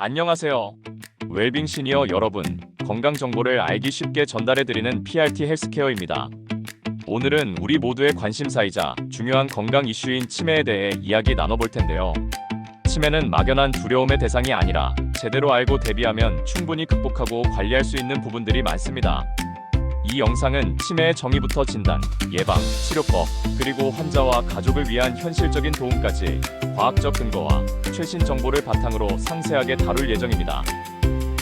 안녕하세요. 웰빙 시니어 여러분, 건강 정보를 알기 쉽게 전달해드리는 PRT 헬스케어입니다. 오늘은 우리 모두의 관심사이자 중요한 건강 이슈인 치매에 대해 이야기 나눠볼 텐데요. 치매는 막연한 두려움의 대상이 아니라 제대로 알고 대비하면 충분히 극복하고 관리할 수 있는 부분들이 많습니다. 이 영상은 치매의 정의부터 진단, 예방, 치료법, 그리고 환자와 가족을 위한 현실적인 도움까지 과학적 근거와 최신 정보를 바탕으로 상세하게 다룰 예정입니다.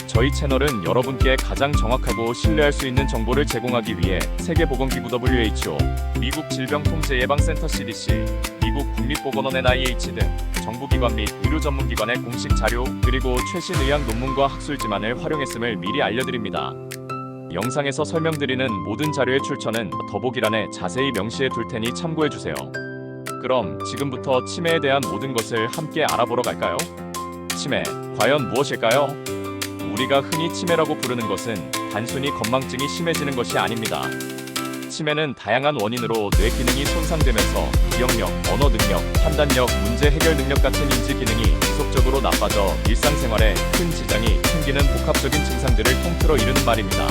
저희 채널은 여러분께 가장 정확하고 신뢰할 수 있는 정보를 제공하기 위해 세계보건기구 WHO, 미국 질병통제예방센터 CDC, 미국 국립보건원 NIH 등 정부기관 및 의료 전문기관의 공식 자료, 그리고 최신 의학 논문과 학술지만을 활용했음을 미리 알려드립니다. 영상에서 설명드리는 모든 자료의 출처는 더보기란에 자세히 명시해 둘 테니 참고해주세요. 그럼 지금부터 치매에 대한 모든 것을 함께 알아보러 갈까요? 치매, 과연 무엇일까요? 우리가 흔히 치매라고 부르는 것은 단순히 건망증이 심해지는 것이 아닙니다. 치매는 다양한 원인으로 뇌 기능이 손상되면서 기억력, 언어 능력, 판단력, 문제 해결 능력 같은 인지 기능이 지속적으로 나빠져 일상생활에 큰 지장이 생기는 복합적인 증상들을 통틀어 이르는 말입니다.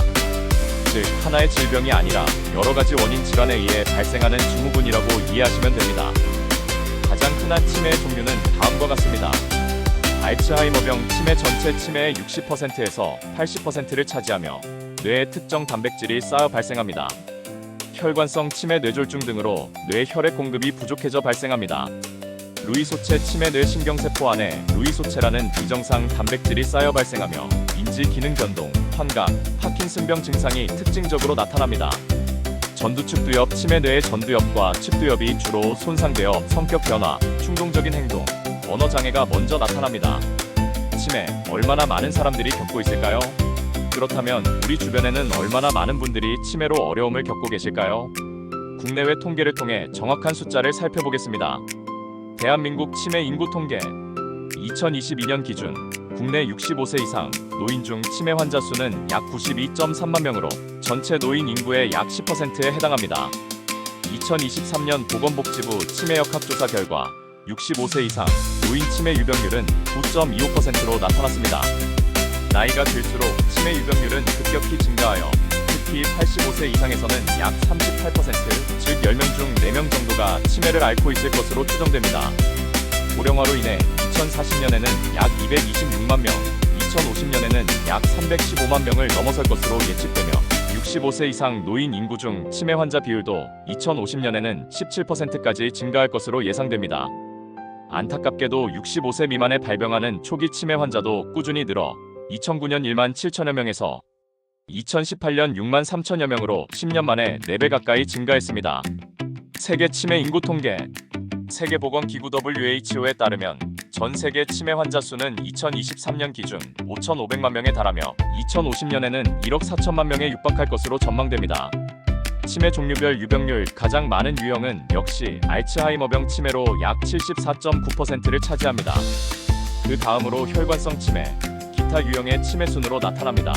즉, 하나의 질병이 아니라 여러 가지 원인 질환에 의해 발생하는 증후군이라고 이해하시면 됩니다. 가장 흔한 치매의 종류는 다음과 같습니다. 알츠하이머병 치매 전체 치매의 60%에서 80%를 차지하며 뇌에 특정 단백질이 쌓여 발생합니다. 혈관성 치매 뇌졸중 등으로 뇌 혈액 공급이 부족해져 발생합니다. 루이소체 치매 뇌 신경세포 안에 루이소체라는 비정상 단백질이 쌓여 발생하며 인지 기능 변동, 환각, 파킨슨병 증상이 특징적으로 나타납니다. 전두측두엽 치매 뇌의 전두엽과 측두엽이 주로 손상되어 성격 변화, 충동적인 행동, 언어 장애가 먼저 나타납니다. 치매, 얼마나 많은 사람들이 겪고 있을까요? 그렇다면 우리 주변에는 얼마나 많은 분들이 치매로 어려움을 겪고 계실까요? 국내외 통계를 통해 정확한 숫자를 살펴보겠습니다. 대한민국 치매 인구 통계 2022년 기준 국내 65세 이상 노인 중 치매 환자 수는 약 92.3만 명으로 전체 노인 인구의 약 10%에 해당합니다. 2023년 보건복지부 치매 역학조사 결과 65세 이상 노인 치매 유병률은 9.25%로 나타났습니다. 나이가 들수록 치매 유병률은 급격히 증가하여 특히 85세 이상에서는 약 38%, 즉 10명 중 4명 정도가 치매를 앓고 있을 것으로 추정됩니다. 고령화로 인해 2040년에는 약 226만 명, 2050년에는 약 315만 명을 넘어설 것으로 예측되며 65세 이상 노인 인구 중 치매 환자 비율도 2050년에는 17%까지 증가할 것으로 예상됩니다. 안타깝게도 65세 미만에 발병하는 초기 치매 환자도 꾸준히 늘어 2009년 1만 7천여 명에서 2018년 6만 3천여 명으로 10년 만에 4배 가까이 증가했습니다. 세계 치매 인구 통계 세계보건기구 WHO에 따르면 전 세계 치매 환자 수는 2023년 기준 5,500만 명에 달하며 2050년에는 1억 4천만 명에 육박할 것으로 전망됩니다. 치매 종류별 유병률 가장 많은 유형은 역시 알츠하이머병 치매로 약 74.9%를 차지합니다. 그 다음으로 혈관성 치매, 기타 유형의 치매 순으로 나타납니다.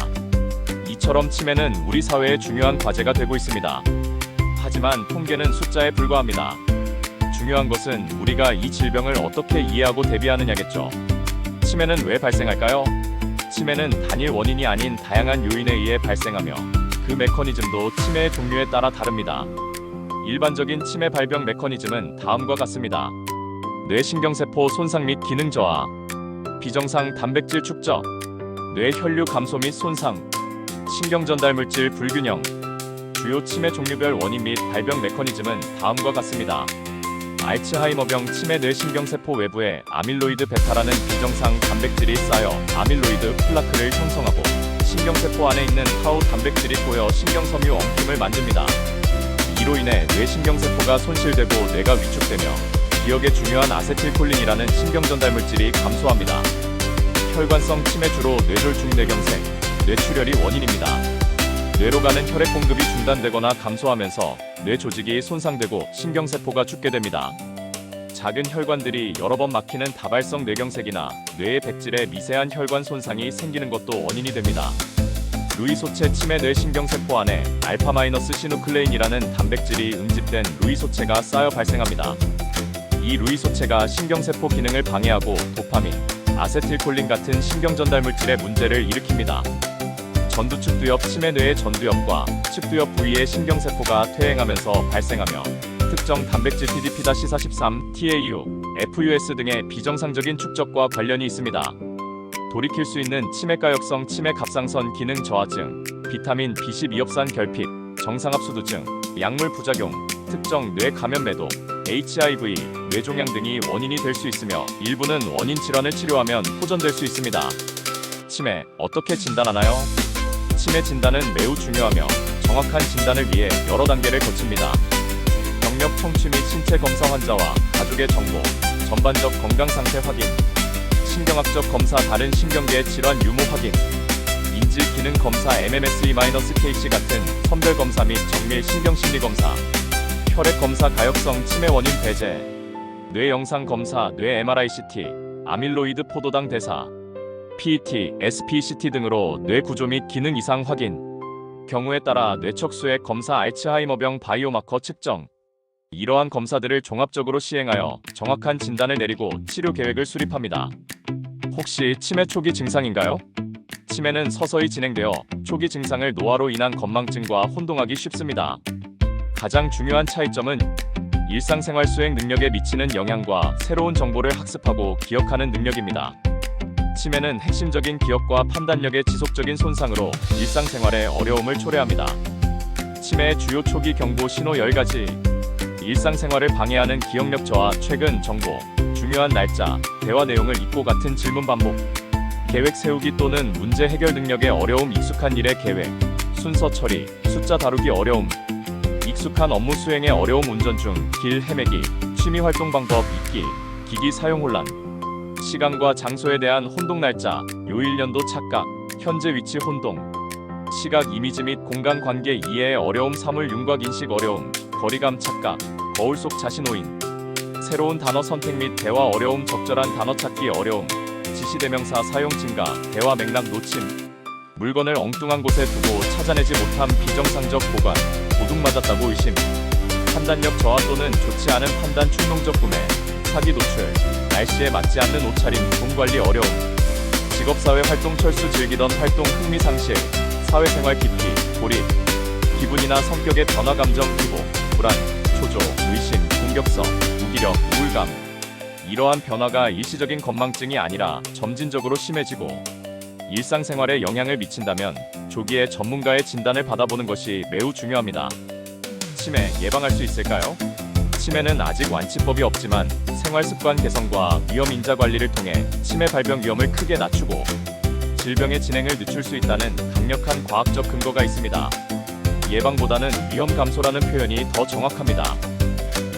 이처럼 치매는 우리 사회의 중요한 과제가 되고 있습니다. 하지만 통계는 숫자에 불과합니다. 중요한 것은 우리가 이 질병을 어떻게 이해하고 대비하느냐겠죠. 치매는 왜 발생할까요? 치매는 단일 원인이 아닌 다양한 요인에 의해 발생하며 그 메커니즘도 치매의 종류에 따라 다릅니다. 일반적인 치매 발병 메커니즘은 다음과 같습니다. 뇌신경세포 손상 및 기능 저하, 비정상 단백질 축적, 뇌 혈류 감소 및 손상, 신경전달물질 불균형. 주요 치매 종류별 원인 및 발병 메커니즘은 다음과 같습니다. 알츠하이머병 치매 뇌신경세포 외부에 아밀로이드 베타라는 비정상 단백질이 쌓여 아밀로이드 플라크를 형성하고 신경세포 안에 있는 타우 단백질이 꼬여 신경섬유 엉킴을 만듭니다. 이로 인해 뇌신경세포가 손실되고 뇌가 위축되며 기억에 중요한 아세틸콜린이라는 신경전달물질이 감소합니다. 혈관성 치매 주로 뇌졸중 뇌경색, 뇌출혈이 원인입니다. 뇌로 가는 혈액 공급이 중단되거나 감소하면서 뇌 조직이 손상되고 신경세포가 죽게 됩니다. 작은 혈관들이 여러 번 막히는 다발성 뇌경색이나 뇌의 백질에 미세한 혈관 손상이 생기는 것도 원인이 됩니다. 루이소체 치매 뇌신경세포 안에 알파-시누클레인이라는 단백질이 응집된 루이소체가 쌓여 발생합니다. 이 루이소체가 신경세포 기능을 방해하고 도파민, 아세틸콜린 같은 신경 전달 물질의 문제를 일으킵니다. 전두측두엽 치매 뇌의 전두엽과 측두엽 부위의 신경세포가 퇴행하면서 발생하며 특정 단백질 PDP-43, TAU, FUS 등의 비정상적인 축적과 관련이 있습니다. 돌이킬 수 있는 치매가역성 치매 갑상선 기능 저하증, 비타민 B12엽산 결핍, 정상합수두증, 약물 부작용, 특정 뇌 감염 매도, HIV, 뇌종양 등이 원인이 될 수 있으며 일부는 원인 질환을 치료하면 호전될 수 있습니다. 치매 어떻게 진단하나요? 치매 진단은 매우 중요하며 정확한 진단을 위해 여러 단계를 거칩니다. 경력 청취 및 신체 검사 환자와 가족의 정보, 전반적 건강 상태 확인, 신경학적 검사 다른 신경계 질환 유무 확인, 인지 기능 검사 MMSE-KC 같은 선별 검사 및 정밀 신경심리 검사, 혈액 검사 가역성 치매 원인 배제, 뇌 영상 검사 뇌 MRI CT, 아밀로이드 포도당 대사, PET, SPCT 등으로 뇌 구조 및 기능 이상 확인, 경우에 따라 뇌척수액 검사 알츠하이머병 바이오마커 측정. 이러한 검사들을 종합적으로 시행하여 정확한 진단을 내리고 치료 계획을 수립합니다. 혹시 치매 초기 증상인가요? 치매는 서서히 진행되어 초기 증상을 노화로 인한 건망증과 혼동하기 쉽습니다. 가장 중요한 차이점은 일상생활 수행 능력에 미치는 영향과 새로운 정보를 학습하고 기억하는 능력입니다. 치매는 핵심적인 기억과 판단력의 지속적인 손상으로 일상생활에 어려움을 초래합니다. 치매의 주요 초기 경고 신호 10가지. 일상생활을 방해하는 기억력 저하, 최근 정보, 중요한 날짜, 대화 내용을 잊고 같은 질문 반복, 계획 세우기 또는 문제 해결 능력의 어려움, 익숙한 일의 계획, 순서 처리, 숫자 다루기 어려움, 익숙한 업무 수행에 어려움, 운전 중 길 헤매기, 취미 활동 방법 잊기, 기기 사용 혼란, 시간과 장소에 대한 혼동, 날짜, 요일 연도 착각, 현재 위치 혼동, 시각 이미지 및 공간 관계 이해에 어려움, 사물 윤곽 인식 어려움, 거리감 착각, 거울 속 자신 오인, 새로운 단어 선택 및 대화 어려움, 적절한 단어 찾기 어려움, 지시대명사 사용 증가, 대화 맥락 놓침, 물건을 엉뚱한 곳에 두고 찾아내지 못함, 비정상적 보관, 도둑 맞았다고 의심, 판단력 저하 또는 좋지 않은 판단, 충동적 구매, 사기 노출, 날씨에 맞지 않는 옷차림, 돈 관리 어려움, 직업사회 활동 철수, 즐기던 활동 흥미 상실, 사회생활 깊이, 고립, 기분이나 성격의 변화, 감정 기복, 불안, 초조, 의심, 공격성, 무기력, 우울감. 이러한 변화가 일시적인 건망증이 아니라 점진적으로 심해지고 일상생활에 영향을 미친다면 조기에 전문가의 진단을 받아보는 것이 매우 중요합니다. 치매 예방할 수 있을까요? 치매는 아직 완치법이 없지만 생활습관 개선과 위험 인자 관리를 통해 치매 발병 위험을 크게 낮추고 질병의 진행을 늦출 수 있다는 강력한 과학적 근거가 있습니다. 예방보다는 위험 감소라는 표현이 더 정확합니다.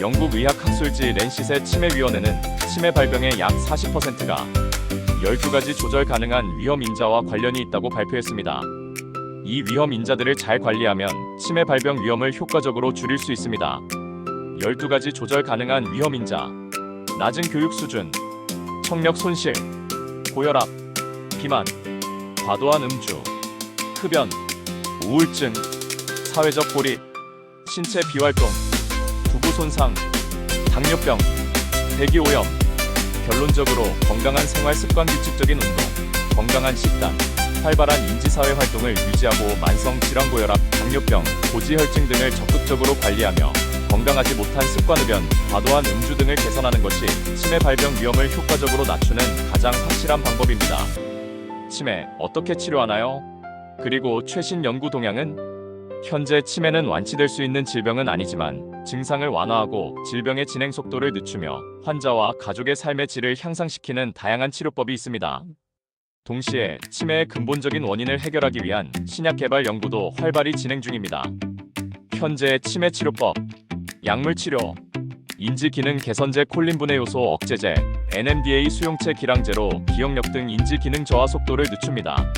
영국 의학학술지 랜시셋 치매위원회는 치매 발병의 약 40%가 12가지 조절 가능한 위험 인자와 관련이 있다고 발표했습니다. 이 위험 인자들을 잘 관리하면 치매 발병 위험을 효과적으로 줄일 수 있습니다. 12가지 조절 가능한 위험 인자: 낮은 교육 수준, 청력 손실, 고혈압, 비만, 과도한 음주, 흡연, 우울증, 사회적 고립, 신체 비활동, 부부 손상, 당뇨병, 대기오염. 결론적으로 건강한 생활 습관, 규칙적인 운동, 건강한 식단, 활발한 인지사회 활동을 유지하고 만성 질환, 고혈압, 당뇨병, 고지혈증 등을 적극적으로 관리하며 건강하지 못한 습관, 흡연, 과도한 음주 등을 개선하는 것이 치매 발병 위험을 효과적으로 낮추는 가장 확실한 방법입니다. 치매 어떻게 치료하나요? 그리고 최신 연구 동향은? 현재 치매는 완치될 수 있는 질병은 아니지만 증상을 완화하고 질병의 진행 속도를 늦추며 환자와 가족의 삶의 질을 향상시키는 다양한 치료법이 있습니다. 동시에 치매의 근본적인 원인을 해결하기 위한 신약 개발 연구도 활발히 진행 중입니다. 현재 치매 치료법: 약물 치료, 인지 기능 개선제, 콜린 분해 요소 억제제, NMDA 수용체 기량제로 기억력 등 인지 기능 저하 속도를 늦춥니다.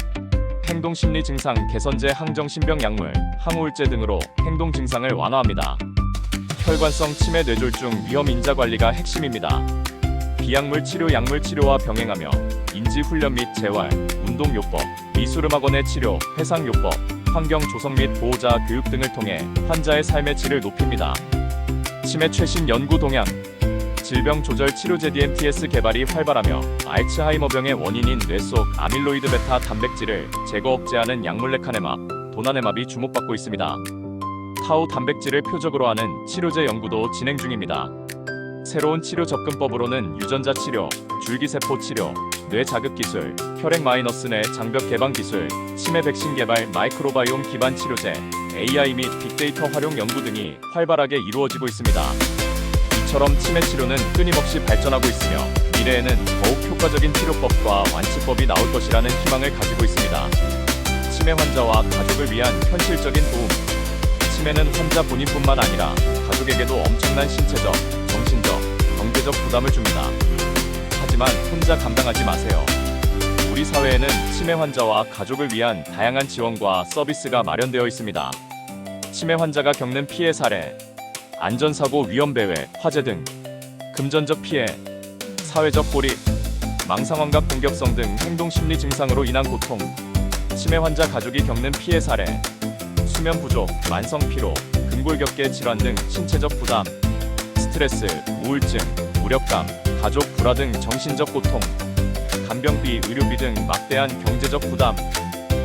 행동 심리 증상 개선제, 항정 신병 약물, 항우울제 등으로 행동 증상을 완화합니다. 혈관성 치매 뇌졸중 위험 인자 관리가 핵심입니다. 비약물 치료, 약물 치료와 병행하며 인지 훈련 및 재활, 운동요법, 미술음악원의 치료, 해상요법, 환경 조성 및 보호자 교육 등을 통해 환자의 삶의 질을 높입니다. 치매 최신 연구 동향: 질병 조절 치료제 DMTS 개발이 활발하며 알츠하이머병의 원인인 뇌 속 아밀로이드 베타 단백질을 제거 억제하는 약물 레카네맙, 도나네맙이 주목받고 있습니다. 타우 단백질을 표적으로 하는 치료제 연구도 진행 중입니다. 새로운 치료 접근법으로는 유전자 치료, 줄기세포 치료, 뇌 자극 기술, 혈액 마이너스 뇌 장벽 개방 기술, 치매 백신 개발, 마이크로바이옴 기반 치료제, AI 및 빅데이터 활용 연구 등이 활발하게 이루어지고 있습니다. 이처럼 치매 치료는 끊임없이 발전하고 있으며 미래에는 더욱 효과적인 치료법과 완치법이 나올 것이라는 희망을 가지고 있습니다. 치매 환자와 가족을 위한 현실적인 도움. 치매는 환자 본인뿐만 아니라 가족에게도 엄청난 신체적, 정신적, 경제적 부담을 줍니다. 하지만 혼자 감당하지 마세요. 우리 사회에는 치매 환자와 가족을 위한 다양한 지원과 서비스가 마련되어 있습니다. 치매 환자가 겪는 피해 사례, 안전사고 위험 배회, 화재 등, 금전적 피해, 사회적 고립, 망상환각 공격성 등 행동심리 증상으로 인한 고통, 치매 환자 가족이 겪는 피해 사례, 수면 부족, 만성 피로, 근골격계 질환 등 신체적 부담, 스트레스, 우울증, 무력감, 가족 불화 등 정신적 고통, 간병비, 의료비 등 막대한 경제적 부담,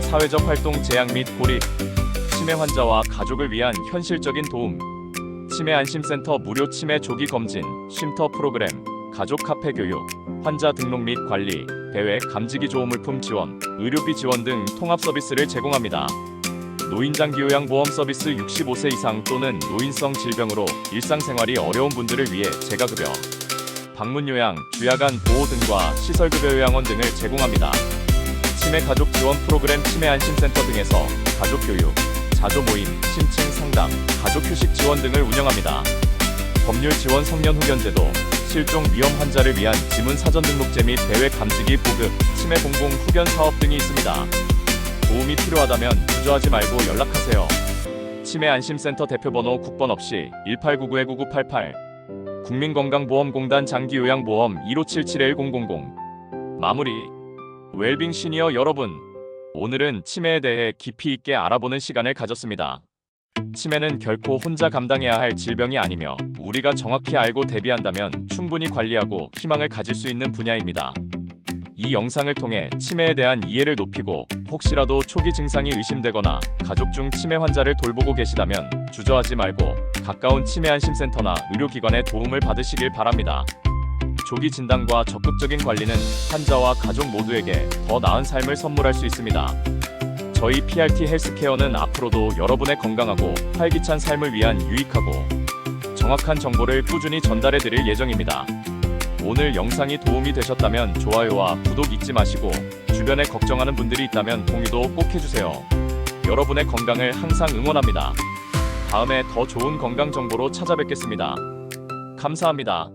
사회적 활동 제약 및 고립, 치매 환자와 가족을 위한 현실적인 도움, 치매 안심센터 무료 치매 조기 검진, 쉼터 프로그램, 가족 카페 교육, 환자 등록 및 관리, 배회, 감지기 조호물품 지원, 의료비 지원 등 통합 서비스를 제공합니다. 노인장기요양보험 서비스 65세 이상 또는 노인성 질병으로 일상생활이 어려운 분들을 위해 재가급여, 방문요양, 주야간 보호 등과 시설급여 요양원 등을 제공합니다. 치매 가족 지원 프로그램 치매 안심센터 등에서 가족교육, 자조모임, 심층 상담, 가족휴식 지원 등을 운영합니다. 법률 지원 성년후견제도, 실종 위험 환자를 위한 지문 사전 등록제 및 대외 감지기 보급, 치매 공공 후견 사업 등이 있습니다. 도움이 필요하다면 주저하지 말고 연락하세요. 치매 안심센터 대표번호 국번 없이 1899-9988, 국민건강보험공단 장기요양보험 1577-1000. 마무리. 웰빙 시니어 여러분, 오늘은 치매에 대해 깊이 있게 알아보는 시간을 가졌습니다. 치매는 결코 혼자 감당해야 할 질병이 아니며 우리가 정확히 알고 대비한다면 충분히 관리하고 희망을 가질 수 있는 분야입니다. 이 영상을 통해 치매에 대한 이해를 높이고 혹시라도 초기 증상이 의심되거나 가족 중 치매 환자를 돌보고 계시다면 주저하지 말고 가까운 치매 안심센터나 의료기관의 도움을 받으시길 바랍니다. 조기 진단과 적극적인 관리는 환자와 가족 모두에게 더 나은 삶을 선물할 수 있습니다. 저희 PRT 헬스케어는 앞으로도 여러분의 건강하고 활기찬 삶을 위한 유익하고 정확한 정보를 꾸준히 전달해 드릴 예정입니다. 오늘 영상이 도움이 되셨다면 좋아요와 구독 잊지 마시고 주변에 걱정하는 분들이 있다면 공유도 꼭 해주세요. 여러분의 건강을 항상 응원합니다. 다음에 더 좋은 건강 정보로 찾아뵙겠습니다. 감사합니다.